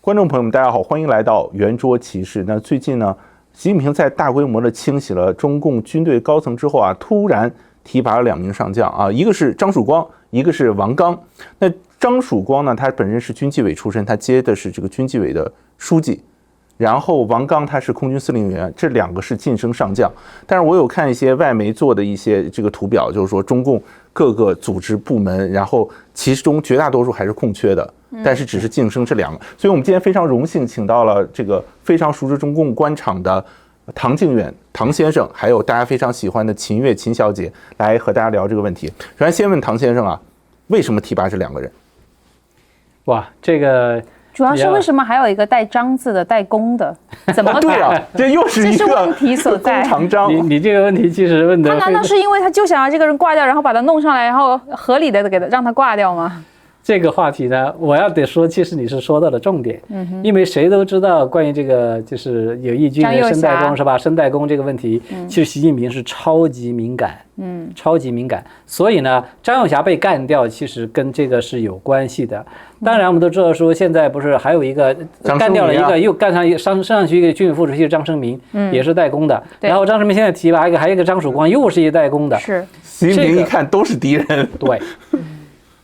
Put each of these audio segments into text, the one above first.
观众朋友们，大家好，欢迎来到圆桌骑士。那最近呢，习近平在大规模的清洗了中共军队高层之后啊，突然提拔了2名上将啊，一个是张曙光，一个是王刚。那张曙光呢，他本身是军纪委出身，他接的是这个军纪委的书记。然后王刚他是空军司令员，这2个是晋升上将。但是我有看一些外媒做的一些这个图表，就是说中共各个组织部门，然后其中绝大多数还是空缺的，但是只是晋升这2个。所以我们今天非常荣幸请到了这个非常熟知中共官场的唐靖远唐先生，还有大家非常喜欢的秦月秦小姐来和大家聊这个问题。首先先问唐先生啊，为什么提拔这2个人？哇，这个。主要是为什么还有一个带张字的带公的？怎么对啊，这又是一个问题所在。长章，你这个问题其实问的，他难道是因为他就想要这个人挂掉，然后把他弄上来，然后合理的给他让他挂掉吗？这个话题呢，我要得说，其实你是说到了重点，因为谁都知道关于这个就是有意军人申代公是吧？申代公这个问题，其实习近平是超级敏感，超级敏感。所以呢，张幼霞被干掉，其实跟这个是有关系的。当然，我们都知道说，现在不是还有一个干掉了一个，又干上去一个军委副主席张生民，也是代工的。然后张生民现在提拔还有一个张曙光，又是一个代工的。是，习近平一看都是敌人。对。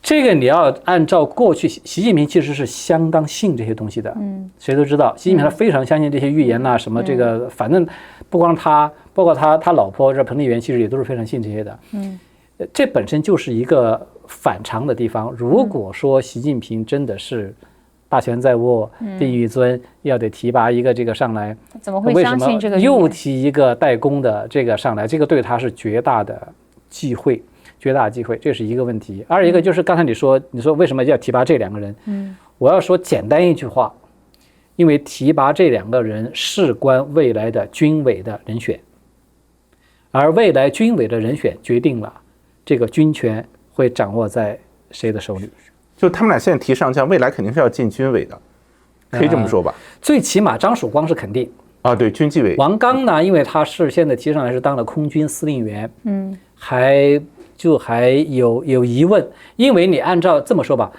这个你要按照过去，习近平其实是相当信这些东西的，谁都知道，习近平他非常相信这些预言呐，什么这个，反正不光他，包括他老婆这彭丽媛，其实也都是非常信这些的，这本身就是一个反常的地方。如果说习近平真的是大权在握，定于尊，要得提拔一个这个上来，怎么会相信这个？又提一个代工的这个上来，这个对他是绝大的忌讳。绝大机会，这是一个问题。二一个就是刚才你说为什么要提拔这2个人？我要说简单一句话，因为提拔这2个人事关未来的军委的人选，而未来军委的人选决定了这个军权会掌握在谁的手里。就他们俩现在提上将，未来肯定是要进军委的，可以这么说吧？最起码张曙光是肯定啊，对，军纪委。王刚呢，因为他是现在提上来是当了空军司令员，还有疑问，因为你按照这么说吧，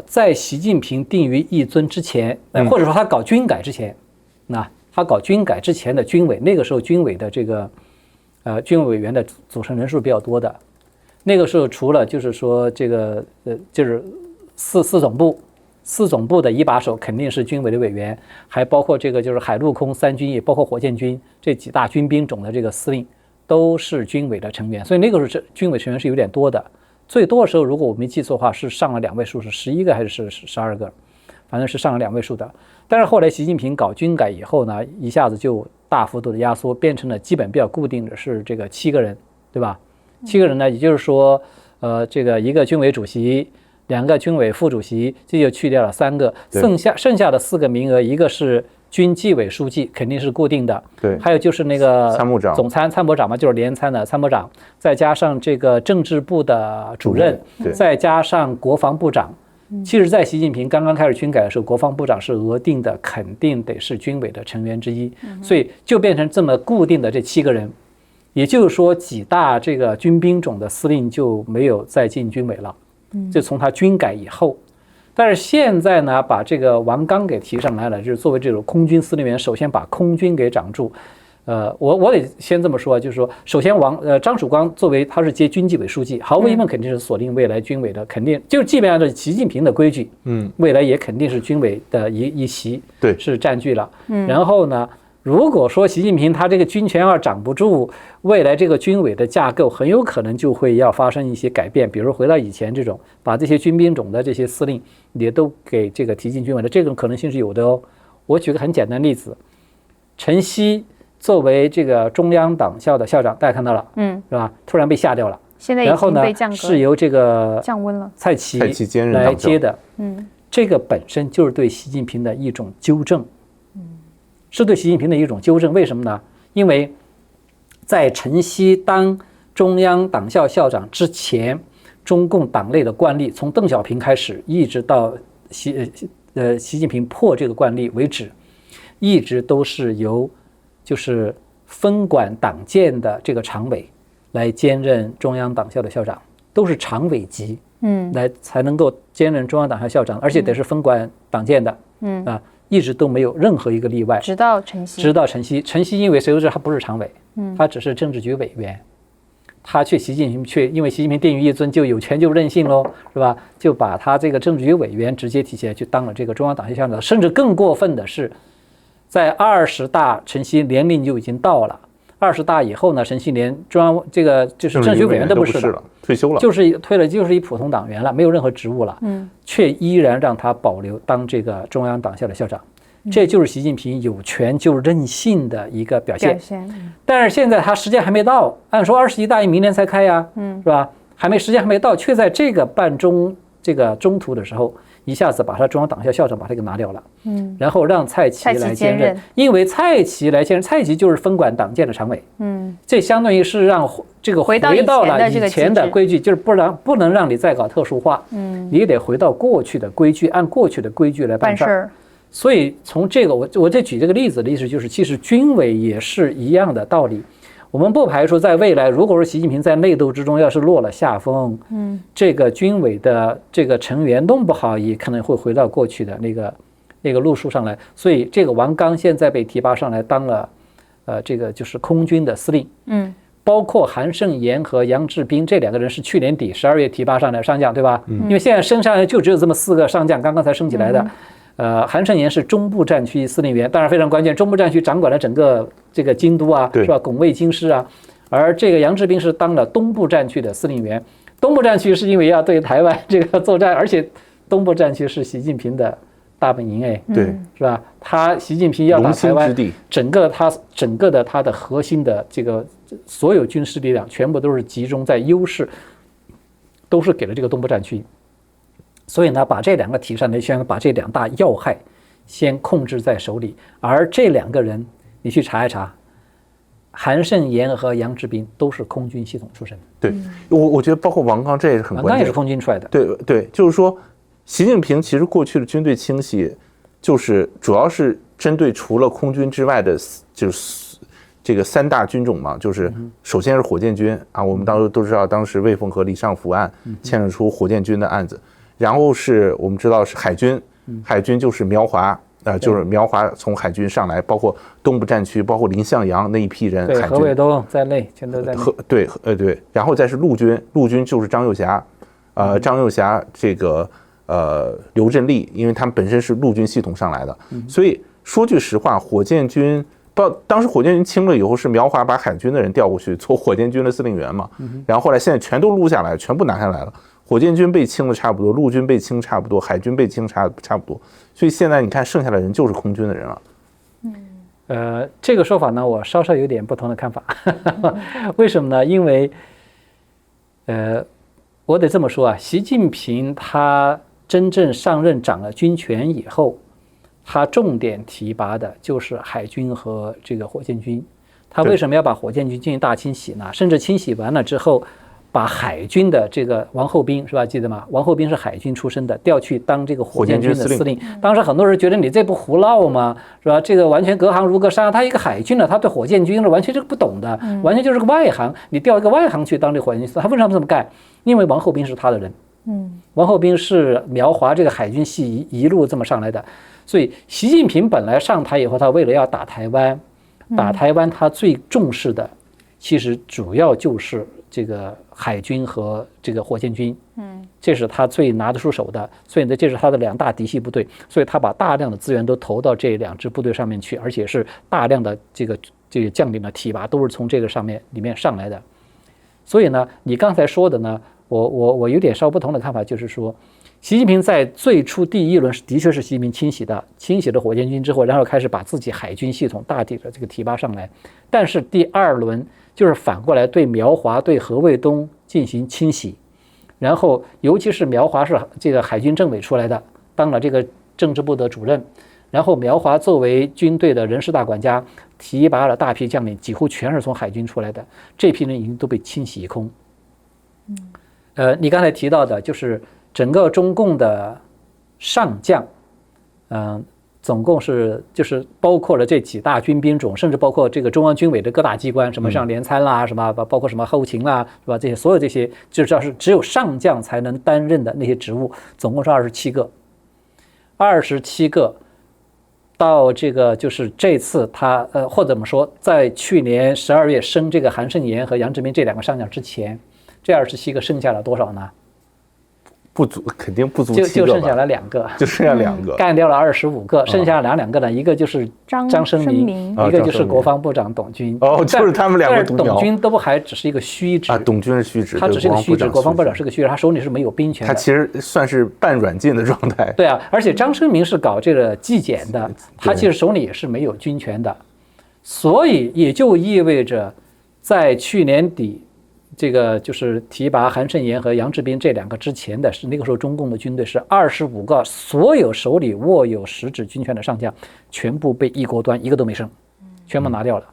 在习近平定于一尊之前，或者说他搞军改之前，他搞军改之前的军委，那个时候军委的这个军委委员的组成人数比较多的，那个时候除了就是说这个就是四总部的一把手肯定是军委的委员，还包括这个就是海陆空3军，也包括火箭军这几大军兵种的这个司令。都是军委的成员，所以那个时候军委成员是有点多的。最多的时候，如果我没记错的话，是上了2位数，是11个还是12个，反正是上了2位数的。但是后来习近平搞军改以后呢，一下子就大幅度的压缩，变成了基本比较固定的是这个7个人，对吧？7个人呢，也就是说，这个一个军委主席，2个军委副主席，这就去掉了3个，剩下的4个名额，一个是军纪委书记肯定是固定的，对，还有就是那个参谋长、总参谋长嘛，就是连参的参谋长，再加上这个政治部的主任，再加上国防部长。其实，在习近平刚刚开始军改的时候，国防部长是额定的，肯定得是军委的成员之一，所以就变成这么固定的这7个人。也就是说，几大这个军兵种的司令就没有再进军委了，就从他军改以后。但是现在呢，把这个王刚给提上来了，就是作为这种空军司令员，首先把空军给掌住。我得先这么说，就是说，首先张曙光作为他是接军纪委书记，毫无疑问肯定是锁定未来军委的，肯定就基本上是习近平的规矩，未来也肯定是军委的一席，对，是占据了。然后呢，如果说习近平他这个军权要掌不住，未来这个军委的架构很有可能就会要发生一些改变，比如回到以前这种，把这些军兵种的这些司令也都给这个提进军委的，这种可能性是有的哦。我举个很简单的例子，陈希作为这个中央党校的校长，大家看到了，是吧？突然被下掉了，现在已经被降格，是由这个降温了，蔡奇来接的，这个本身就是对习近平的一种纠正，是对习近平的一种纠正。为什么呢？因为在陈希当中央党校校长之前，中共党内的惯例，从邓小平开始，一直到习近平破这个惯例为止，一直都是由就是分管党建的这个常委来兼任中央党校的校长，都是常委级，来才能够兼任中央党校校长，而且得是分管党建的。一直都没有任何一个例外，直到陈希。陈希因为谁都知道他不是常委，他只是政治局委员，他习近平却因为习近平定于一尊就有权就任性喽，是吧？就把他这个政治局委员直接提起来去当了这个中央党校校长，甚至更过分的是，在20大陈希年龄就已经到了。20大以后呢，陈希连中央这个就是政治局委员都不是了，退休了，就是一普通党员了，没有任何职务了，却依然让他保留当这个中央党校的校长，这就是习近平有权就任性的一个表现。但是现在他时间还没到，按说21大明年才开呀，是吧？时间还没到，却在这个中途的时候，一下子把他中央党校校长把他给拿掉了，然后让蔡奇来兼任，因为蔡奇来兼任，蔡奇就是分管党建的常委，这相当于是让这个回到了以前的规矩，就是不能让你再搞特殊化，你得回到过去的规矩，按过去的规矩来办事儿。所以从这个我再举这个例子的意思就是，其实军委也是一样的道理。我们不排除在未来，如果说习近平在内斗之中要是落了下风，这个军委的这个成员弄不好，也可能会回到过去的那个路数上来。所以这个王刚现在被提拔上来当了，这个就是空军的司令，包括韩胜言和杨志斌这2个人是去年底12月提拔上来上将，对吧？因为现在升上来就只有这么4个上将，刚刚才升起来的。韩胜言是中部战区司令员，当然非常关键，中部战区掌管了整个这个京都啊，是吧？拱卫京师啊。而这个杨志斌是当了东部战区的司令员，东部战区是因为要对台湾这个作战，而且东部战区是习近平的大本营，对，是吧？习近平要打台湾，整个他的核心的这个所有军事力量全部都是集中在优势，都是给了这个东部战区。所以呢，把这2个提上来，先把这2大要害先控制在手里。而这2个人，你去查一查，韩胜言和杨志斌都是空军系统出身。对，我觉得包括王刚这也是很关键。王刚也是空军出来的。对，就是说，习近平其实过去的军队清洗，就是主要是针对除了空军之外的，就是这个3大军种嘛，就是首先是火箭军啊，我们当时都知道，当时魏凤和李尚福案牵扯出火箭军的案子。然后是我们知道是海军，海军就是苗华，就是苗华从海军上来，包括东部战区，包括林向阳那一批人，对，何卫东在内，全都在内。对，然后再是陆军，陆军就是张幼霞，张幼霞这个刘振立，因为他们本身是陆军系统上来的，所以说句实话，火箭军当时火箭军清了以后，是苗华把海军的人调过去做火箭军的司令员嘛，然后后来现在全都撸下来，全部拿下来了。火箭军被清的差不多，陆军被清差不多，海军被清差不多，所以现在你看剩下的人就是空军的人了。这个说法呢，我稍稍有点不同的看法。为什么呢？因为，我得这么说啊，习近平他真正上任掌了军权以后，他重点提拔的就是海军和这个火箭军。他为什么要把火箭军进行大清洗呢？甚至清洗完了之后，把海军的这个王厚斌是吧？记得吗？王厚斌是海军出身的，调去当这个火箭军的司令。当时很多人觉得你这不胡闹吗？是吧？这个完全隔行如隔山。他一个海军的，他对火箭军是完全这个不懂的，完全就是个外行。你调一个外行去当这个火箭军司令，他为什么这么干？因为王厚斌是他的人。王厚斌是苗华这个海军系一路这么上来的，所以习近平本来上台以后，他为了要打台湾，他最重视的其实主要就是这个海军和这个火箭军，这是他最拿得出手的，所以呢，这是他的2大嫡系部队，所以他把大量的资源都投到这2支部队上面去，而且是大量的这个将领的提拔都是从这个里面上来的。所以呢，你刚才说的呢，我有点稍不同的看法，就是说，习近平在最初第1轮的确是习近平清洗了火箭军之后，然后开始把自己海军系统大体的这个提拔上来，但是第2轮就是反过来对苗华、对何卫东进行清洗，然后尤其是苗华是这个海军政委出来的，当了这个政治部的主任，然后苗华作为军队的人事大管家，提拔了大批将领，几乎全是从海军出来的，这批人已经都被清洗一空。你刚才提到的就是整个中共的上将，总共是就是包括了这几大军兵种，甚至包括这个中央军委的各大机关，什么像联参啦，什么包括什么后勤啦，是吧？这些所有这些，就是只有上将才能担任的那些职务，总共是27个，27个到这个就是这次他或者我们说在去年12月升这个韩胜言和杨志斌这2个上将之前，这27个剩下了多少呢？不足，肯定不足就7个吧，剩下了2个，就剩下2个，干掉了25个，剩下两个呢，一个就是张生明，一个就是国防部长董军。就是他们2个独苗。董军都不还只是一个虚职董军是虚职，他只是一个虚职，国防部长是个虚职，他手里是没有兵权的。他其实算是半软禁的状态。对啊，而且张生明是搞这个纪检的，他其实手里也是没有军权的，所以也就意味着在去年底。这个就是提拔韩胜言和杨志斌这2个之前的是那个时候中共的军队是25个所有手里握有实质军权的上将全部被一锅端，一个都没剩，全部拿掉了。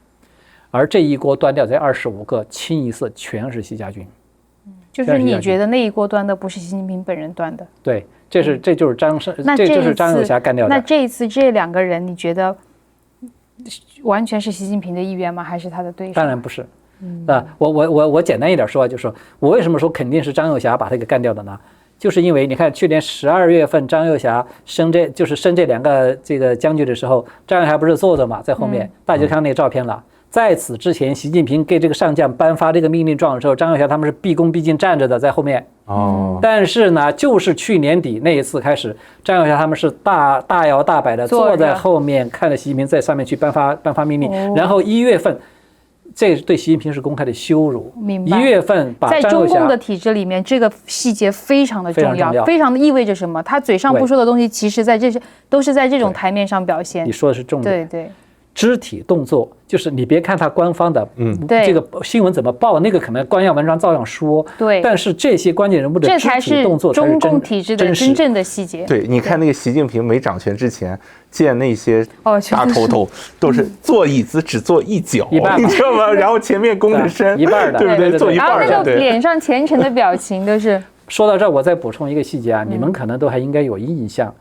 而这一锅端掉这25个清一色全是习家军。就是你觉得那一锅端的不是习近平本人端的？对，这就是张又侠干掉的。那这一次这2个人，你觉得完全是习近平的意愿吗？还是他的对手？当然不是。我简单一点说，就是说我为什么说肯定是张又侠把他给干掉的呢？就是因为你看去年12月份张又侠升这2个这个将军的时候，张又侠不是坐着嘛，在后面，大家就看那个照片了。在此之前，习近平给这个上将颁发这个命令状的时候，张又侠他们是毕恭毕敬站着的在后面。但是呢，就是去年底那一次开始，张又侠他们是大摇大摆的坐在后面，看着习近平在上面去颁发命令，然后1月份。这对习近平是公开的羞辱。明白。1月份把在中共的体制里面，这个细节非常的重要，非常的意味着什么？他嘴上不说的东西，其实在都是在这种台面上表现。你说的是重点。对。肢体动作就是你别看他官方的这个新闻怎么报，那个可能官样文章照样说。对。但是这些关键人物的肢体动作才是中共体制的真正的细节。对，你看那个习近平没掌权之前见那些大头头都是坐椅子只坐一脚，你知道吗？然后前面弓着身，一半的，对不对？坐一半的。然后那个脸上虔诚的表情都是。说到这儿，我再补充一个细节啊，你们可能都还应该有印象。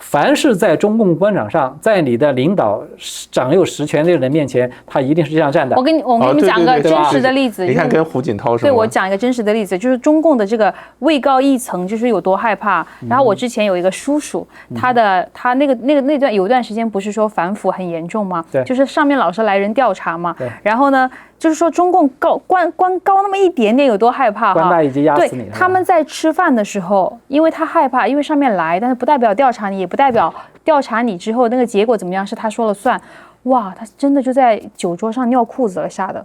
凡是在中共官场上，在你的领导掌有实权的人面前，他一定是这样站的。我给你们讲个真实的例子。你看，跟胡锦涛是吧？对，我讲一个真实的例子，就是中共的这个位高一层，就是有多害怕。然后我之前有一个叔叔，他那段有一段时间不是说反腐很严重吗？对，就是上面老是来人调查嘛。对。然后呢，就是说中共官高那么一点点有多害怕哈？官大已经压死你了。对，他们在吃饭的时候，因为他害怕，因为上面来，但是不代表调查你，也不代表调查你之后那个结果怎么样是他说了算。哇，他真的就在酒桌上尿裤子了，吓得。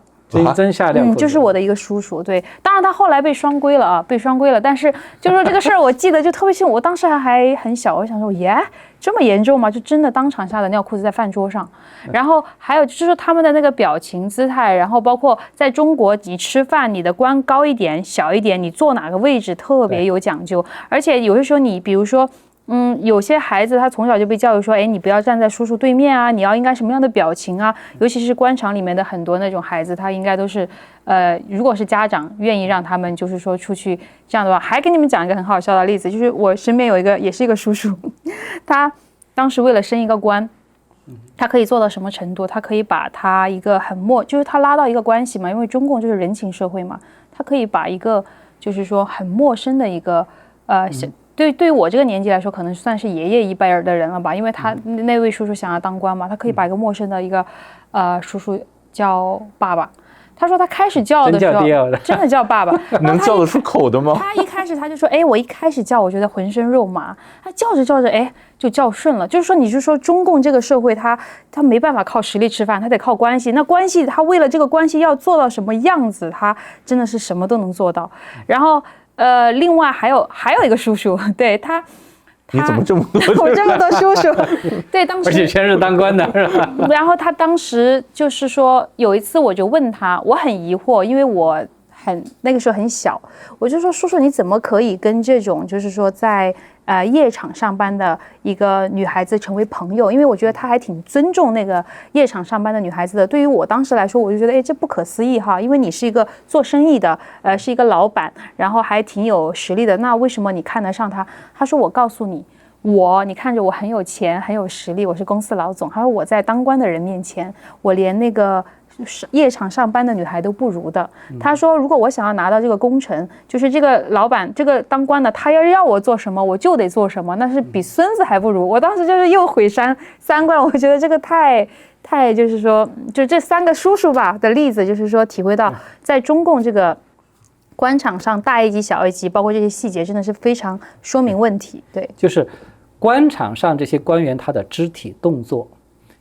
真吓尿裤子。就是我的一个叔叔。对，当然他后来被双规了啊，被双规了。但是就是说这个事儿，我记得就特别清楚。我当时还很小，我想说，这么严重吗？就真的当场吓得尿裤子在饭桌上。然后还有就是说他们的那个表情姿态，然后包括在中国，你吃饭你的官高一点、小一点，你坐哪个位置特别有讲究。而且有些时候你比如说。有些孩子他从小就被教育说，你不要站在叔叔对面啊，你要应该什么样的表情啊？尤其是官场里面的很多那种孩子，他应该都是，如果是家长愿意让他们就是说出去这样的话，还给你们讲一个很好笑的例子，就是我身边有一个也是一个叔叔，他当时为了升一个官，他可以做到什么程度？他可以把他一个就是他拉到一个关系嘛，因为中共就是人情社会嘛，他可以把一个就是说很陌生的一个对我这个年纪来说，可能算是爷爷一辈儿的人了吧，因为他那位叔叔想要当官嘛，他可以把一个陌生的一个叔叔叫爸爸。他说他开始叫的时候，真的叫爸爸，能叫得出口的吗？他一开始他就说，我一开始叫，我觉得浑身肉麻。他叫着叫着，就叫顺了。就是说，你是说中共这个社会，他没办法靠实力吃饭，他得靠关系。那关系，他为了这个关系要做到什么样子，他真的是什么都能做到。然后。另外还有一个叔叔，对他你怎么这么多？我这么多叔叔，对，当时而且全是当官的，是吧？然后他当时就是说，有一次我就问他，我很疑惑，因为我那个时候很小，我就说叔叔，你怎么可以跟这种就是说在夜场上班的一个女孩子成为朋友？因为我觉得她还挺尊重那个夜场上班的女孩子的。对于我当时来说，我就觉得这不可思议哈，因为你是一个做生意的，是一个老板，然后还挺有实力的，那为什么你看得上她？他说我告诉你，你看着我很有钱很有实力，我是公司老总，他说我在当官的人面前，我连那个夜场上班的女孩都不如的。他说如果我想要拿到这个功臣，就是这个老板这个当官的，他要我做什么我就得做什么，那是比孙子还不如。我当时就是又毁三观，我觉得这个太就是说，就这3个叔叔吧的例子，就是说体会到在中共这个官场上大一级小一级，包括这些细节真的是非常说明问题。对，就是官场上这些官员他的肢体动作，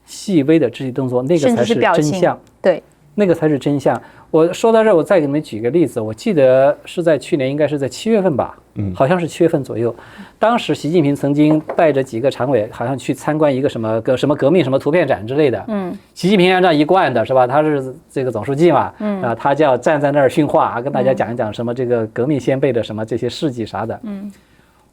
细微的肢体动作，那个才是真相。对，那个才是真相。我说到这儿，我再给你们举个例子。我记得是在去年，应该是在7月份吧，好像是7月份左右。当时习近平曾经带着几个常委，好像去参观一个什么革命什么图片展之类的。习近平按照一贯的是吧，他是这个总书记嘛，他就要站在那儿训话，跟大家讲一讲什么这个革命先辈的什么这些事迹啥的。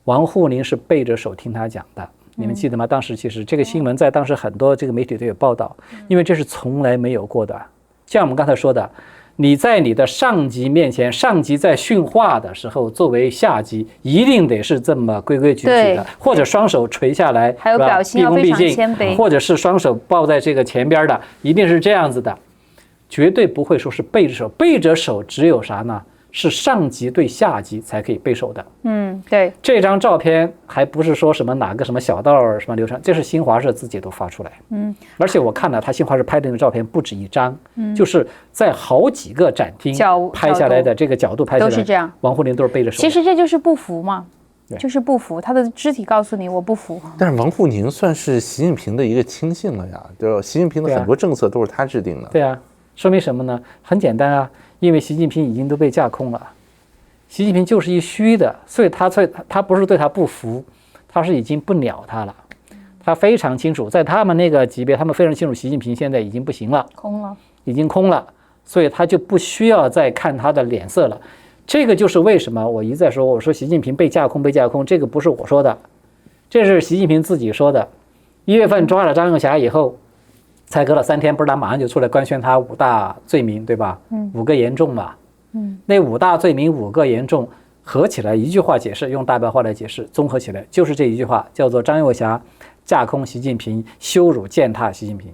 王沪宁是背着手听他讲的。你们记得吗？当时其实这个新闻在当时很多这个媒体都有报道，因为这是从来没有过的。像我们刚才说的，你在你的上级面前，上级在训话的时候，作为下级一定得是这么规规矩矩的，或者双手垂下来，还有表情要非常谦卑，或者是双手抱在这个前边的，一定是这样子的，绝对不会说是背着手。背着手只有啥呢？是上级对下级才可以背手的。对。这张照片还不是说什么哪个什么小道什么流传，这是新华社自己都发出来。而且我看了他新华社拍的那个照片不止一张，就是在好几个展厅拍下来的这个角度拍下来都是这样。王沪宁都是背着手。其实这就是不服嘛，就是不服，他的肢体告诉你我不服。但是王沪宁算是习近平的一个亲信了呀，对吧？习近平的很多政策都是他制定的。对啊，说明什么呢？很简单啊。因为习近平已经都被架空了，习近平就是一虚的，所以他不是对他不服，他是已经不鸟他了。他非常清楚，在他们那个级别，他们非常清楚习近平现在已经不行了，已经空了，所以他就不需要再看他的脸色了。这个就是为什么我一再说，我说习近平被架空，这个不是我说的，这是习近平自己说的。1月份抓了张又侠以后，才隔了3天，不是他马上就出来官宣他5大罪名，对吧？5个严重嘛。那5大罪名5个严重合起来一句话解释，用大白话来解释，综合起来就是这一句话，叫做张又侠架空习近平，羞辱践踏习近平，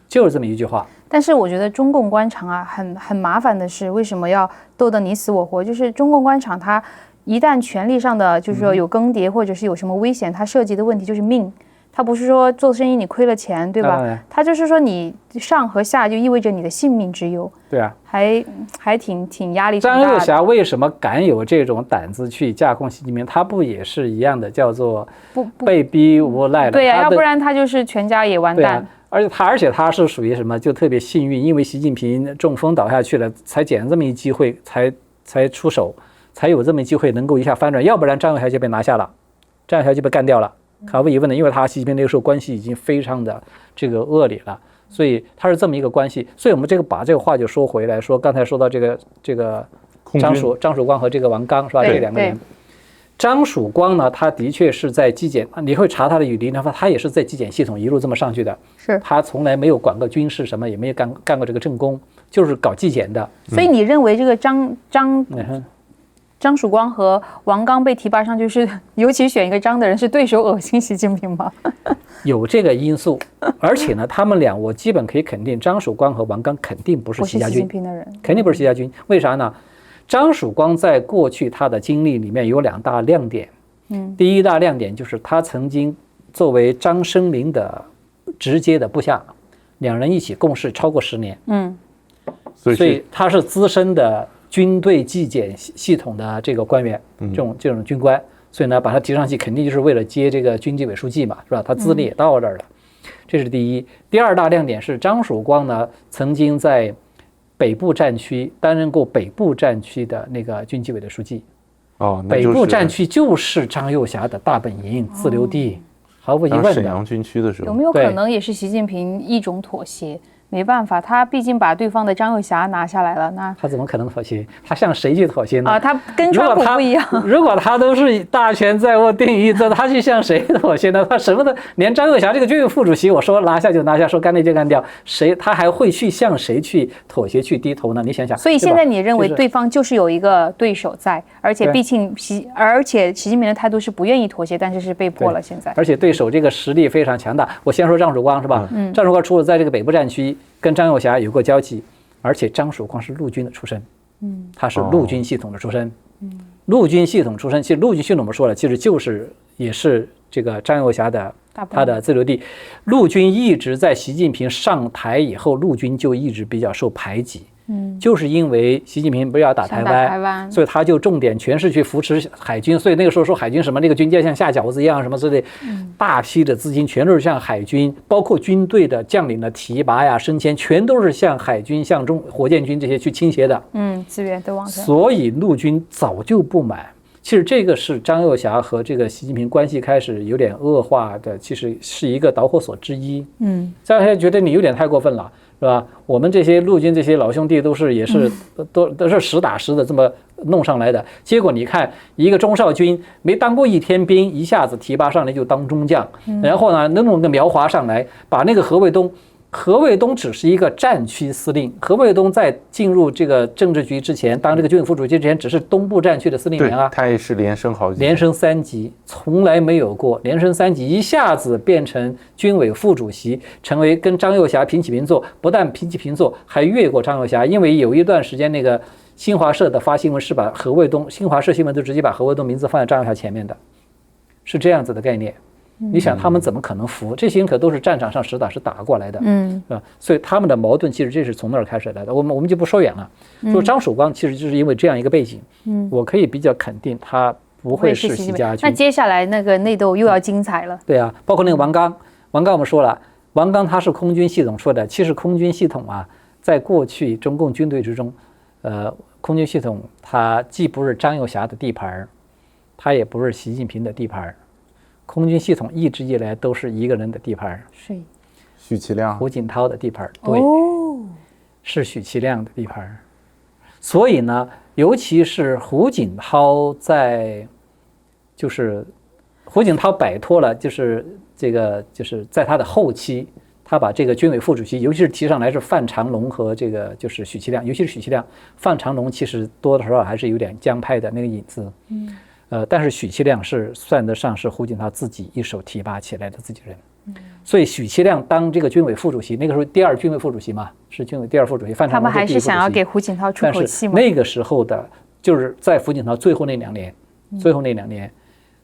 就是这么一句话。但是我觉得中共官场啊，很麻烦的是，为什么要斗得你死我活？就是中共官场，它一旦权力上的就是说有更迭，或者是有什么危险，它涉及的问题就是命。他不是说做生意你亏了钱，对吧？他就是说你上和下就意味着你的性命之忧。对啊，还挺压力挺大的。张又侠为什么敢有这种胆子去架空习近平？他不也是一样的，叫做被逼无奈的？对呀，要不然他就是全家也完蛋。而且他是属于什么？就特别幸运，因为习近平中风倒下去了，才捡这么一机会，才出手，才有这么一机会能够一下翻转。要不然张又侠就被拿下了，张又侠就被干掉了。毫无疑问的，因为他习近平那个时候关系已经非常的这个恶劣了，所以他是这么一个关系。所以我们把这个话就说回来，说刚才说到这个张曙光和这个王刚是吧？这2个人，张曙光呢，他的确是在纪检，你会查他的履历，他也是在纪检系统一路这么上去的。是他从来没有管过军事什么，也没有干过这个政工，就是搞纪检的。所以你认为这个张曙光和王刚被提拔上去是，尤其选一个张的人是对手恶心习近平吗？有这个因素，而且呢，他们俩我基本可以肯定，张曙光和王刚肯定不是习家军，肯定不是习家军。为啥呢？张曙光在过去他的经历里面有2大亮点。第一大亮点就是他曾经作为张生灵的直接的部下，2人一起共事超过10年。所以他是资深的军队纪检系统的这个官员，这种军官，所以呢，把他提上去肯定就是为了接这个军纪委书记嘛，是吧？他资历也到这儿了，这是第一。第2大亮点是张曙光呢，曾经在北部战区担任过北部战区的那个军纪委的书记。北部战区就是张又侠的大本营、自留地，毫无疑问的。沈阳军区的时候，有没有可能也是习近平一种妥协？没办法，他毕竟把对方的张幼霞拿下来了，那他怎么可能妥协？他向谁去妥协呢？他跟川普不一样。如果他都是大权在握定义，这他去向谁妥协呢？他什么的，连张幼霞这个军委副主席，我说拿下就拿下，说干掉就干掉，他还会去向谁去妥协、去低头呢？你想想。所以现在你认为对方就是有一个对手在，而且毕竟习近平的态度是不愿意妥协，但是被迫了现在。而且对手这个实力非常强大。我先说张曙光是吧？张曙光除了在这个北部战区跟张幼霞有过交集，而且张曙光是陆军的出身，他是陆军系统的出身，陆军系统出身。其实陆军系统我们说了，其实也是这个张幼霞的他的自留地。陆军一直在习近平上台以后，陆军就一直比较受排挤。就是因为习近平不是要打台湾，所以他就重点全是去扶持海军，所以那个时候说海军什么那个军舰像下饺子一样什么之类，大批的资金全都是向海军，包括军队的将领的提拔呀、升迁，全都是向海军、向火箭军这些去倾斜的。资源都往上。所以陆军早就不满。其实这个是张幼霞和这个习近平关系开始有点恶化的，其实是一个导火索之一。张幼霞觉得你有点太过分了。是吧？我们这些陆军这些老兄弟都是都是实打实的这么弄上来的。结果你看，一个中少军没当过1天兵，一下子提拔上来就当中将，然后呢，弄个苗华上来，把那个何卫东只是一个战区司令。何卫东在进入这个政治局之前，当这个军委副主席之前，只是东部战区的司令员啊。他也是连升好几，连升3级，从来没有过连升3级，一下子变成军委副主席，成为跟张幼霞平起平坐。不但平起平坐，还越过张幼霞。因为有一段时间，那个新华社的发新闻是把何卫东，新华社新闻都直接把何卫东名字放在张幼霞前面的，是这样子的概念。你想他们怎么可能服？这些人可都是战场上实打实打过来的，是吧？所以他们的矛盾其实这是从那儿开始来的。我们就不说远了，说张曙光其实就是因为这样一个背景，我可以比较肯定他不会是习家军。那接下来那个内斗又要精彩了。对啊，包括那个王刚我们说了，王刚他是空军系统出的。其实空军系统啊，在过去中共军队之中，空军系统它既不是张幼霞的地盘，它也不是习近平的地盘。空军系统一直以来都是一个人的地盘，是许其亮、胡锦涛的地盘，对，是许其亮的地盘。所以呢，尤其是胡锦涛胡锦涛摆脱了，就是在他的后期，他把这个军委副主席，尤其是提上来是范长龙和这个就是许其亮，尤其是许其亮，范长龙其实多多少少还是有点江派的那个影子。但是许其亮是算得上是胡锦涛自己一手提拔起来的自己人，所以许其亮当这个军委副主席，那个时候第2军委副主席嘛，是军委第2副主席，范长龙他们还是想要给胡锦涛出口气吗？那个时候的，就是在胡锦涛最后那2年，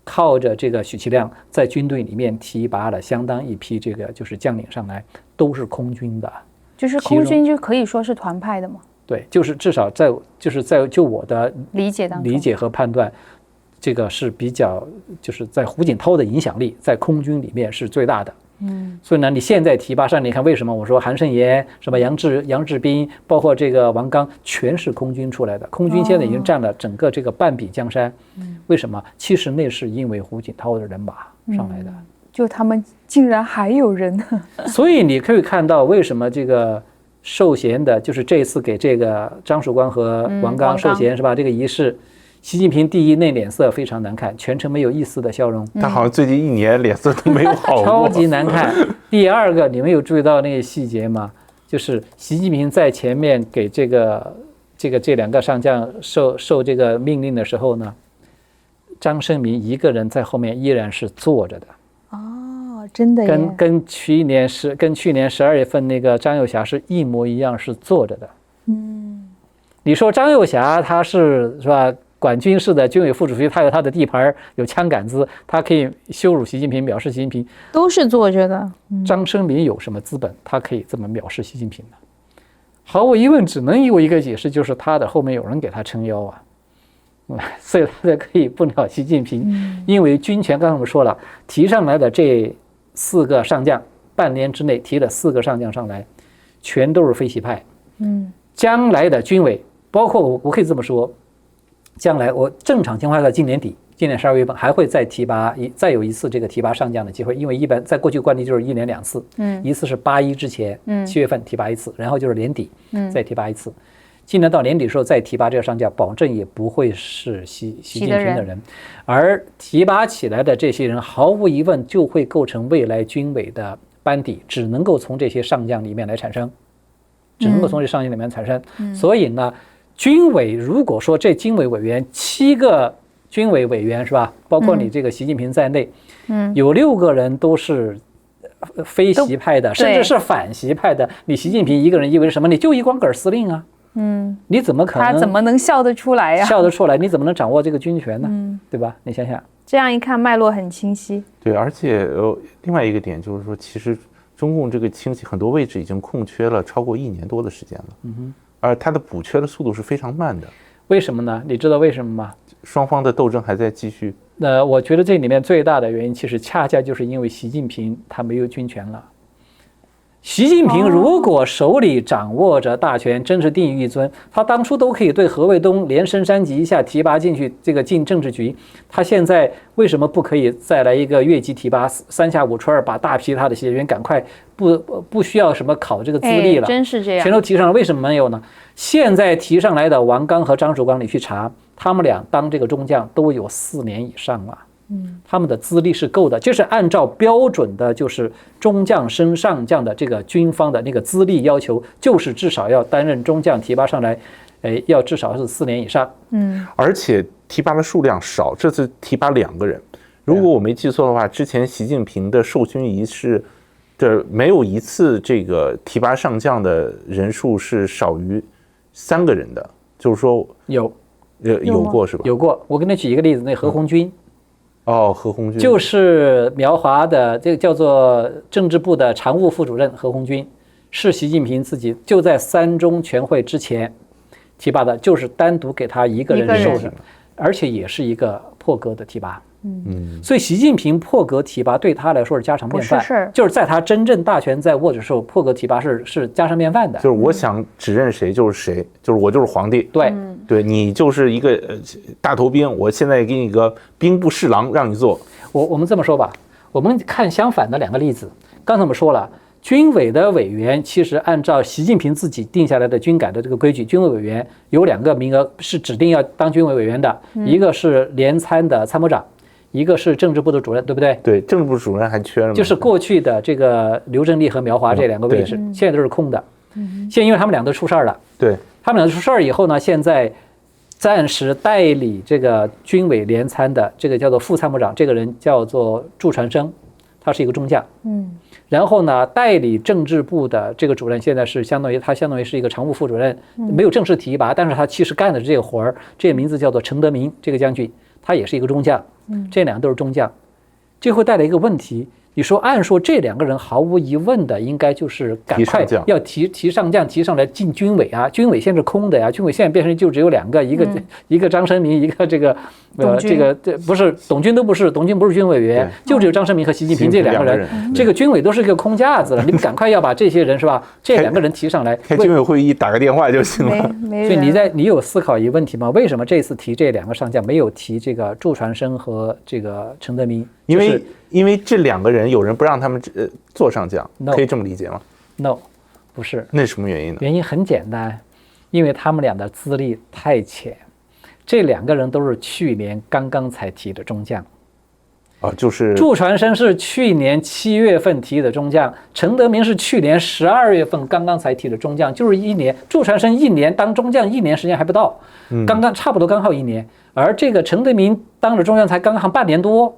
靠着这个许其亮在军队里面提拔了相当一批这个就是将领上来，都是空军的，就是空军就可以说是团派的嘛。对，就是至少在我的理解和判断。这个是比较，就是在胡锦涛的影响力在空军里面是最大的。所以呢，你现在提拔上，你看为什么我说韩胜言、什么杨志斌，包括这个王刚，全是空军出来的。空军现在已经占了整个这个半壁江山。为什么？其实那是因为胡锦涛的人马上来的。就他们竟然还有人。所以你可以看到为什么这个授衔的，就是这次给这个张曙光和王刚授衔是吧？这个仪式。习近平第一，那脸色非常难看，全程没有一丝的笑容。他好像最近1年脸色都没有好过，超级难看。第2个，你们有注意到那个细节吗？就是习近平在前面给这2个上将受这个命令的时候呢，张胜民一个人在后面依然是坐着的。真的耶。跟去年12月份那个张幼霞是一模一样，是坐着的。你说张幼霞他是吧？管军事的军委副主席，他有他的地盘，有枪杆子，他可以羞辱习近平，藐视习近平，都是坐着的。张胜民有什么资本，他可以这么藐视习近平呢？毫无疑问，只能有一个解释，就是他的后面有人给他撑腰啊，所以他才可以不鸟习近平。因为军权，刚才我们说了，提上来的这4个上将，半年之内提了4个上将上来，全都是非习派。将来的军委，包括我可以这么说。将来我正常情况下今年底，今年12月份还会再有一次这个提拔上将的机会，因为一般在过去惯例就是1年2次，一次是8·1之前，7月份提拔一次，然后就是年底再提拔一次。今年到年底的时候再提拔这个上将，保证也不会是习近平的人，而提拔起来的这些人，毫无疑问就会构成未来军委的班底，只能够从这些上将里面来产生，所以呢，军委如果说这军委委员7个军委委员是吧，包括你这个习近平在内，有6个人都是非习派的，甚至是反习派的，你习近平一个人意味着什么？你就一光杆司令啊。你怎么可能？他怎么能笑得出来呀？笑得出来，你怎么能掌握这个军权呢？对吧？你想想，这样一看脉络很清晰。对，而且另外一个点就是说，其实中共这个清洗很多位置已经空缺了超过1年多的时间了，而它的补缺的速度是非常慢的。为什么呢？你知道为什么吗？双方的斗争还在继续。我觉得这里面最大的原因，其实恰恰就是因为习近平他没有军权了。习近平如果手里掌握着大权，真是定于一尊，他当初都可以对何卫东连升3级一下提拔进去，这个进政治局。他现在为什么不可以再来一个越级提拔，3下5除2，把大批他的学员赶快不需要什么考这个资历了？真是这样，全都提上了。为什么没有呢？现在提上来的王刚和张曙光，你去查，他们俩当这个中将都有4年以上了。他们的资历是够的，这是按照标准的，就是中将升上将的这个军方的那个资历要求，就是至少要担任中将提拔上来，要至少是4年以上。而且提拔的数量少，这次提拔2个人。如果我没记错的话，之前习近平的授勋仪式的没有一次这个提拔上将的人数是少于3个人的，就是说有过是吧？有过。我给你举一个例子，那何鸿钧。何鸿钧就是苗华的这个叫做政治部的常务副主任何鸿钧，是习近平自己就在3中全会之前提拔的，就是单独给他一个人授的，而且也是一个破格的提拔。所以习近平破格提拔对他来说是家常便饭，就是在他真正大权在握的时候，破格提拔是家常便饭的。就是我想指认谁就是谁，就是我就是皇帝。对，你就是一个大头兵，我现在给你个兵部侍郎让你做。我们这么说吧，我们看相反的2个例子。刚才我们说了，军委的委员其实按照习近平自己定下来的军改的这个规矩，军委委员有2个名额是指定要当军委委员的，一个是联参的参谋长，一个是政治部的主任，对不对？对，政治部主任还缺了吗？就是过去的这个刘振立和苗华这2个位置，现在都是空的。现在因为他们俩都出事儿了，对，他们俩出事儿以后呢，现在暂时代理这个军委联参的这个叫做副参谋长，这个人叫做祝传生，他是一个中将。然后呢，代理政治部的这个主任现在是相当于是一个常务副主任，没有正式提拔，但是他其实干的这个活儿，这个名字叫做陈德明，这个将军，他也是一个中将。这2个都是中将，这会带来一个问题。你说按说这2个人毫无疑问的应该就是赶快要提上将，提上来进军委啊，军委现在是空的呀，军委现在变成就只有2个，一个张生明，一个这个不是董军都不是，董军不是军委委员，就只有张生明和习近平这2个人，这个军委都是一个空架子了，你们赶快要把这些人是吧？这2个人提上来，开军委会议打个电话就行了。所以你有思考一个问题吗？为什么这次提这2个上将，没有提这个祝传生和这个陈德明？因为这2个人有人不让他们做上将，可以这么理解吗 ？No， 不是。那什么原因呢？原因很简单，因为他们俩的资历太浅。这2个人都是去年刚刚才提的中将。就是祝传生是去年7月份提的中将，陈德明是去年12月份刚刚才提的中将，就是1年。祝传生1年当中将1年时间还不到，差不多刚好1年，而这个陈德明当了中将才刚好半年多。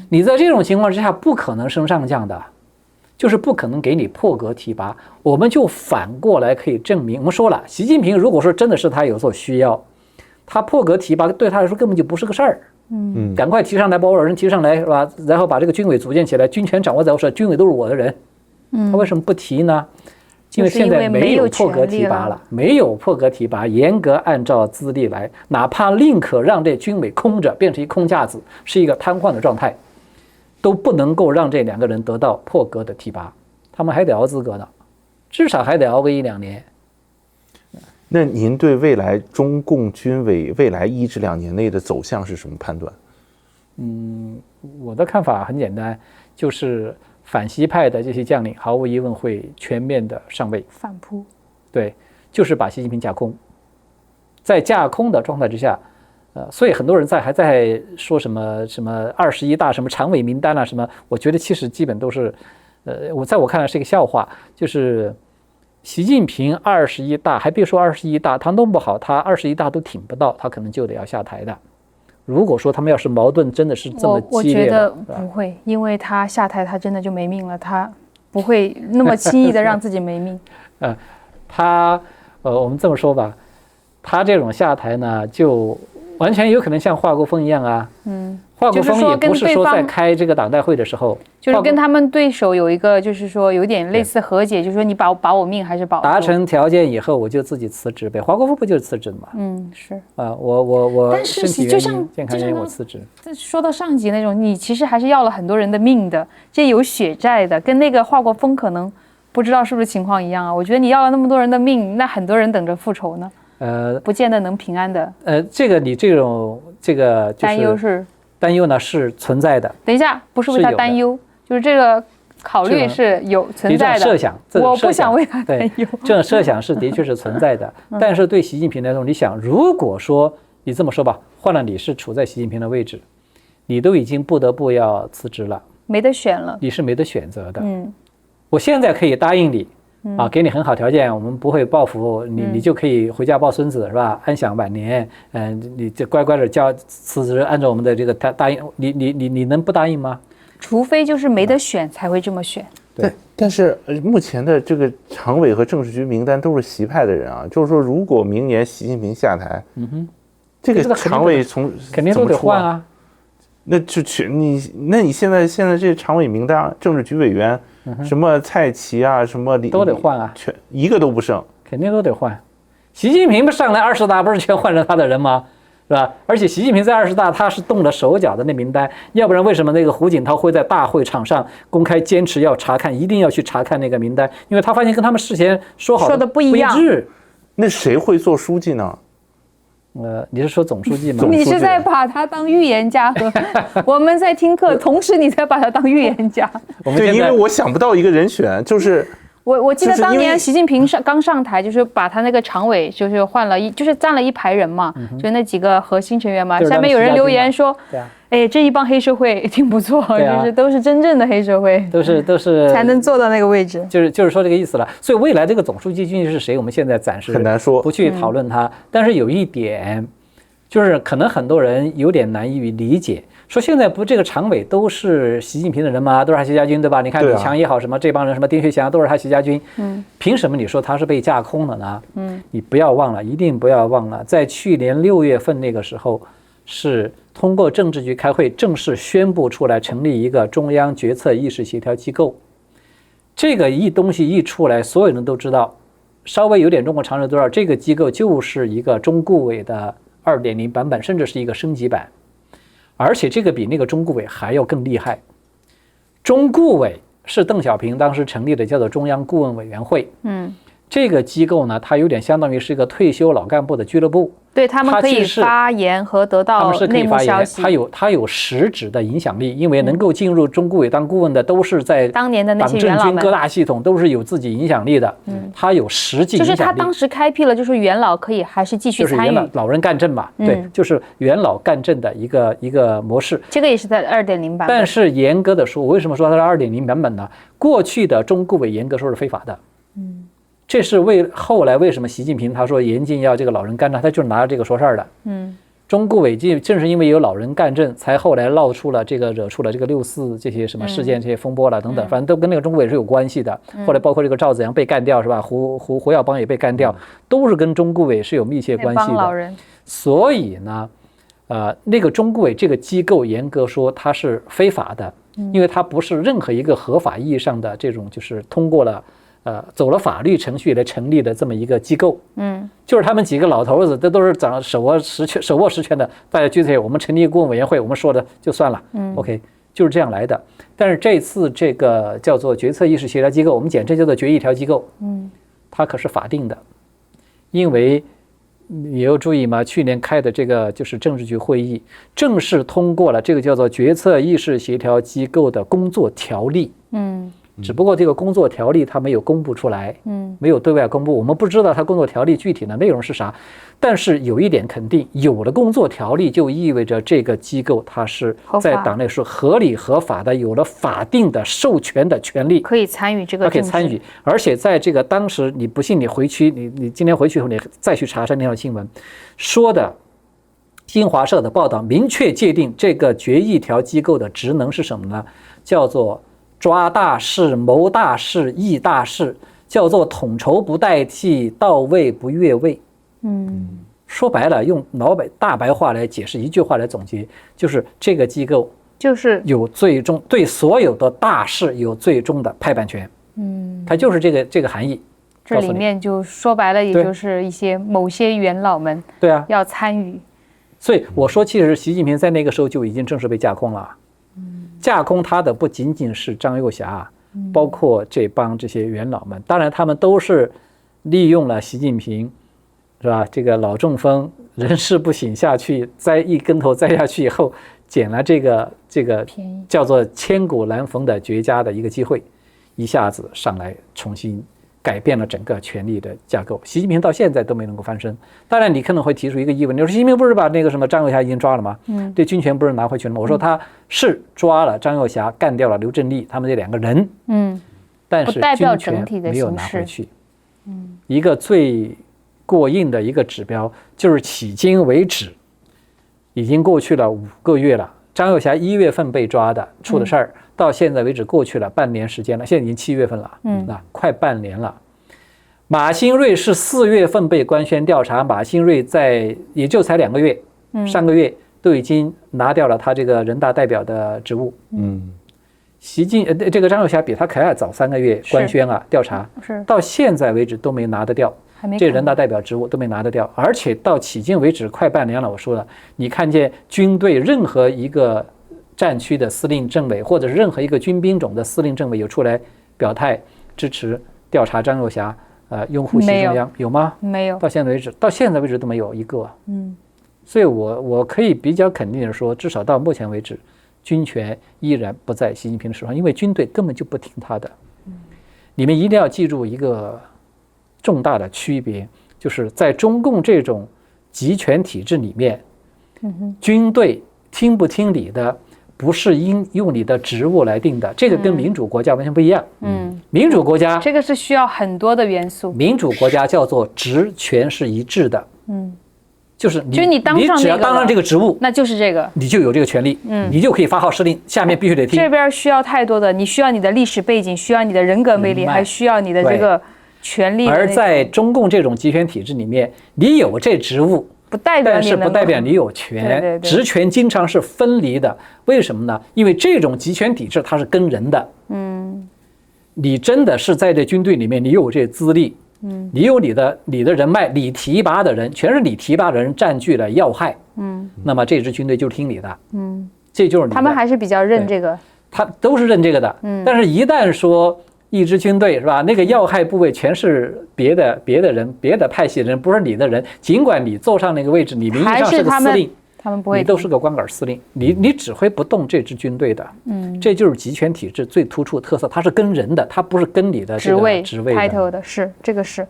你在这种情况之下不可能升上将的，就是不可能给你破格提拔。我们就反过来可以证明，我们说了，习近平如果说真的是他有所需要，他破格提拔对他来说根本就不是个事儿。赶快提上来，把我人提上来是吧？然后把这个军委组建起来，军权掌握在我手，军委都是我的人。他为什么不提呢？因为现在没有破格提拔了，没有破格提拔，严格按照资历来，哪怕宁可让这军委空着，变成一空架子，是一个瘫痪的状态，都不能够让这2个人得到破格的提拔，他们还得熬资格呢，至少还得熬个1-2年。那您对未来中共军委未来1至2年内的走向是什么判断？我的看法很简单，就是反习派的这些将领毫无疑问会全面的上位反扑。对，就是把习近平架空。在架空的状态之下，所以很多人还在说什么21大什么常委名单啊什么，我觉得其实基本都是，在我看来是一个笑话，就是习近平21大，还别说21大，他弄不好他21大都挺不到，他可能就得要下台的。如果说他们要是矛盾真的是这么激烈的，我觉得不会，因为他下台，他真的就没命了，他不会那么轻易的让自己没命。我们这么说吧，他这种下台呢，就完全有可能像华国锋一样啊。华国锋也不是说在开这个党代会的时候，就是跟他们对手有一个，就是说有点类似和解，就是说你保我命还是保达成条件以后，我就自己辞职呗。华国锋不就是辞职的吗？是我但是身体原因、健康原因我辞职。说到上级那种，你其实还是要了很多人的命的，这有血债的，跟那个华国锋可能不知道是不是情况一样啊？我觉得你要了那么多人的命，那很多人等着复仇呢。不见得能平安的。这个你这个就是担忧呢是存在的。等一下，不是为他担忧，就是这个考虑是有存在的。设想，我不想为他担忧。这种设想是的确是存在的，但是对习近平来说，你想，如果说你这么说吧，换了你是处在习近平的位置，你都已经不得不要辞职了，没得选了，你是没得选择的。我现在可以答应你。给你很好条件，我们不会报复你，你就可以回家抱孙子是吧？安享晚年，你就乖乖的辞职，按照我们的这个答应，你能不答应吗？除非就是没得选才会这么选。对，但是目前的这个常委和政治局名单都是习派的人啊，就是说如果明年习近平下台，这个常委肯定都得换啊。那就那你现在这常委名单，政治局委员。什么蔡奇啊，什么都得换啊，全一个都不剩，肯定都得换。习近平不上来20大，不是全换成他的人吗？是吧？而且习近平在20大他是动了手脚的那名单，要不然为什么那个胡锦涛会在大会场上公开坚持要查看，一定要去查看那个名单？因为他发现跟他们事先说好的不一样。那谁会做书记呢？你是说总书记吗？你是在把他当预言家和我们在听课，同时你在把他当预言家。对，因为我想不到一个人选，就是我记得当年习近平刚上台，就是把他那个常委就是换了就是站了一排人嘛，就那几个核心成员嘛。下面有人留言说，哎，这一帮黑社会挺不错，就是都是真正的黑社会，都是才能坐到那个位置。就是说这个意思了。所以未来这个总书记究竟是谁，我们现在暂时很难说，不去讨论它。但是有一点，就是可能很多人有点难以理解。说现在不这个常委都是习近平的人吗？都是他习家军对吧？你看李强也好，什么这帮人，什么丁薛祥都是他习家军。凭什么你说他是被架空了呢？你不要忘了，一定不要忘了，在去年6月份那个时候，是通过政治局开会正式宣布出来成立一个中央决策意识协调机构。这个东西一出来，所有人都知道，稍微有点中国常识都知道，这个机构就是一个中顾委的2.0版本，甚至是一个升级版。而且这个比那个中顾委还要更厉害。中顾委是邓小平当时成立的，叫做中央顾问委员会。这个机构呢，它有点相当于是一个退休老干部的俱乐部。对，他们可以发言和得到内幕消息。他有实质的影响力，因为能够进入中顾委当顾问的，都是在当年的那些元老们，党政军各大系统都是有自己影响力的。他有实际影响力。就是他当时开辟了，就是元老可以还是继续参与，就是老人干政嘛。对，就是元老干政的一个模式。这个也是在2.0版本。但是严格的说，我为什么说它是2.0版本呢？过去的中顾委严格说是非法的。这是后来为什么习近平他说严禁要这个老人干政，他就是拿着这个说事儿的。中顾委正是因为有老人干政，才后来惹出了这个6·4这些什么事件、这些风波了等等，反正都跟那个中顾委是有关系的。后来包括这个赵紫阳被干掉是吧？胡耀邦也被干掉，都是跟中顾委是有密切关系的。所以呢，那个中顾委这个机构严格说它是非法的，因为它不是任何一个合法意义上的这种就是通过了。走了法律程序来成立的这么一个机构，就是他们几个老头子，这都是手握实权的，大家聚在我们成立顾问委员会，我们说的就算了，OK， 就是这样来的。但是这次这个叫做决策意识协调机构，我们简称叫做决议调机构，它可是法定的，因为你要注意嘛，去年开的这个就是政治局会议，正式通过了这个叫做决策议事协调机构的工作条例。只不过这个工作条例它没有公布出来，没有对外公布，我们不知道它工作条例具体的内容是啥。但是有一点肯定，有了工作条例就意味着这个机构它是在党内是合理合法的，有了法定的授权的权利，可以参与这个政治，可以参与。而且在这个当时，你不信你回去，你今天回去以后你再去查查那条新闻，说的新华社的报道明确界定这个决议调机构的职能是什么呢？叫做抓大事、谋大事、议大事，叫做统筹不代替，到位不越位。说白了，用大白话来解释，一句话来总结，就是这个机构就是有最终对所有的大事有最终的拍板权。它就是这个含义。这里面就说白了，也就是一些某些元老们对啊要参与。所以我说，其实习近平在那个时候就已经正式被架空了。架空他的不仅仅是张又侠，包括这帮这些元老们，当然他们都是利用了习近平，是吧？这个老中风人事不省下去，栽一跟头栽下去以后，捡了这个叫做千古难逢的绝佳的一个机会，一下子上来重新改变了整个权力的架构。习近平到现在都没能够翻身。当然，你可能会提出一个疑问，你说习近平不是把那个什么张又侠已经抓了吗？对军权不是拿回去了吗？我说他是抓了张又侠，干掉了刘振立，他们这2个人，但是军权没有拿回去。一个最过硬的一个指标就是迄今为止，已经过去了5个月了。张又侠1月份被抓的，出的事儿，到现在为止过去了半年时间了，现在已经7月份了，快半年了。马兴瑞是4月份被官宣调查，马兴瑞也就才2个月，上个月都已经拿掉了他这个人大代表的职务。这个张又侠比他还要早3个月官宣啊，调查，到现在为止都没拿得掉。这人大代表职务都没拿得掉，而且到迄今为止快半年了。我说了，你看见军队任何一个战区的司令政委，或者是任何一个军兵种的司令政委有出来表态支持调查张又侠，拥护习中央，有吗？没有，到现在为止都没有一个。所以我可以比较肯定的说，至少到目前为止，军权依然不在习近平的手上，因为军队根本就不听他的。你们一定要记住一个重大的区别，就是在中共这种集权体制里面，军队听不听你的，不是用你的职务来定的，这个跟民主国家完全不一样。民主国家这个是需要很多的元素。民主国家叫做职权是一致的。就是你只要当上这个职务，那就是这个，你就有这个权利，你就可以发号施令，下面必须得听。这边需要太多的，你需要你的历史背景，需要你的人格魅力，还需要你的这个权力。而在中共这种集权体制里面，你有这职务，但是不代表你有权，职权经常是分离的。为什么呢？因为这种集权体制它是跟人的。你真的是在这军队里面，你有这资历。你有你的人脉，你提拔的人全是你提拔的人占据了要害，那么这支军队就听你的，这就是你的。他们还是比较认这个，他都是认这个的，但是一旦说一支军队是吧，那个要害部位全是别的人、别的派系的人，不是你的人，尽管你坐上那个位置，你名义上是个司令，他们不会，你都是个光杆司令，你指挥不动这支军队的，这就是集权体制最突出的特色，它是跟人的，它不是跟你的这个职位开头的，是这个是，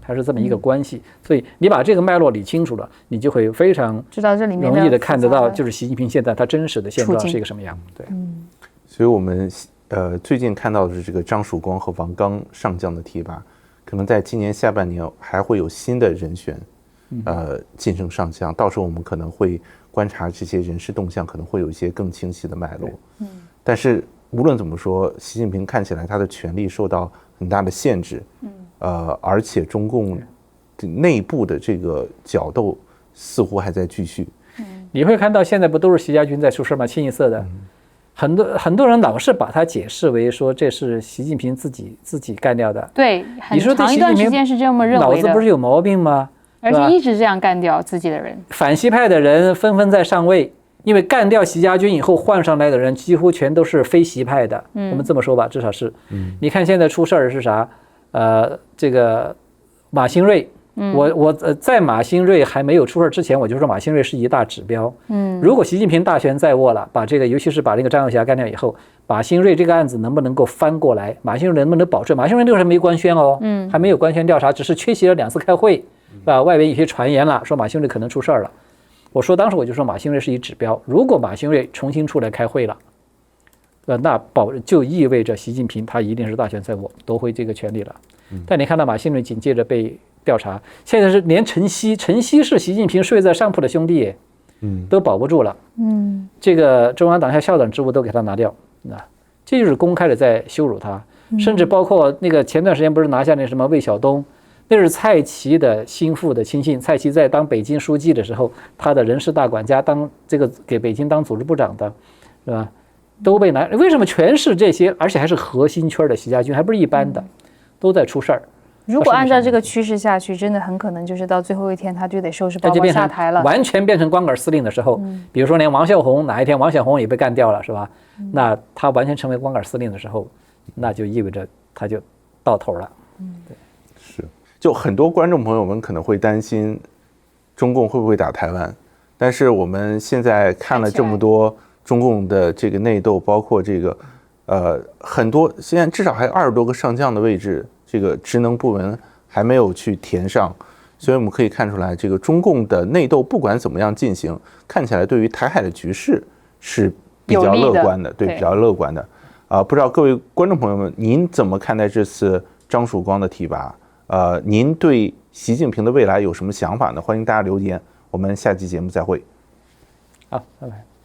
它是这么一个关系，所以你把这个脉络理清楚了，你就会非常知道这里面容易的看得到，就是习近平现在他真实的现状是一个什么样。对，所以我们最近看到的是这个张曙光和王刚上将的提拔，可能在今年下半年还会有新的人选。晋升上将，到时候我们可能会观察这些人事动向，可能会有一些更清晰的脉络。但是无论怎么说，习近平看起来他的权力受到很大的限制。而且中共内部的这个角斗似乎还在继续。你会看到现在不都是习家军在出事吗？清一色的。很多人老是把它解释为说这是习近平自己干掉的。对，很长一段时间是这么认为的。脑子不是有毛病吗？而且一直这样干掉自己的人，反西派的人纷纷在上位，因为干掉习家军以后换上来的人几乎全都是非习派的。我们这么说吧，至少是。你看现在出事儿是啥？这个马兴瑞我在马兴瑞还没有出事之前，我就说马兴瑞是一大指标。如果习近平大权在握了，把这个尤其是把那个张友侠干掉以后，马兴瑞这个案子能不能够翻过来？马兴瑞能不能保证？马兴瑞那个时候没官宣哦，还没有官宣调查，只是缺席了2次开会，外边有些传言了，说马兴瑞可能出事了。当时我就说马兴瑞是一指标，如果马兴瑞重新出来开会了，那就意味着习近平他一定是大权在握，夺回这个权利了。但你看到马兴瑞紧接着被调查，现在是连陈希是习近平睡在上铺的兄弟，都保不住了。这个中央党校校长职务都给他拿掉，这就是公开的在羞辱他。甚至包括那个前段时间不是拿下那什么魏晓东，那是蔡奇的心腹的亲信，蔡奇在当北京书记的时候，他的人事大管家，当这个给北京当组织部长的，是吧？都被拿，为什么全是这些，而且还是核心圈的习家军，还不是一般的，都在出事儿。如果按照这个趋势下去，真的很可能就是到最后一天，他就得收拾包包下台了，完全变成光杆司令的时候，比如说连王孝洪哪一天王孝洪也被干掉了，是吧？那他完全成为光杆司令的时候，那就意味着他就到头了。对，是。就很多观众朋友们可能会担心中共会不会打台湾，但是我们现在看了这么多中共的这个内斗，包括这个很多现在至少还有20多个上将的位置，这个职能部门还没有去填上，所以我们可以看出来，这个中共的内斗不管怎么样进行，看起来对于台海的局势是比较乐观的，对，比较乐观的。不知道各位观众朋友们，您怎么看待这次张曙光的提拔？您对习近平的未来有什么想法呢？欢迎大家留言，我们下期节目再会。好，拜拜。